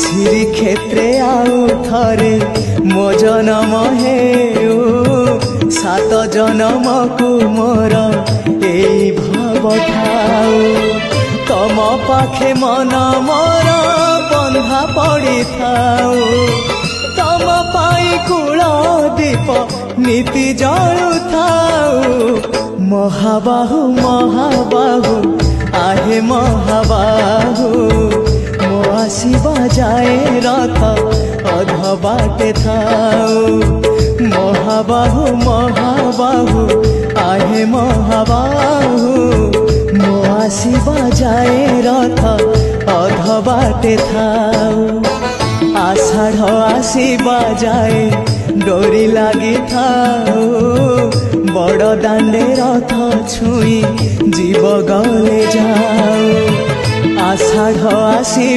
श्रीक्षेत्रे आउ थरे मो जनम हेउ सात जनम को मोर एई भाव ठाऊ तम पाखे मन मोर बंधा पड़ी थाऊ तम पाई कूल दीप नीति जलु थाऊ महाबाहु महाबाहु आहे महाबाहु मो आसीबा जाए रथ अध बाटे थाऊ महाबाहु महाबाहु आहे महाबाहु मो आसीबा जाए रथ अध बाटे थाऊ आषाढ़ आसीबा जाए डोरी लगी थाऊ बड़ दांडे रथ छुई जीव गले जाऊ आषाढ़ आसी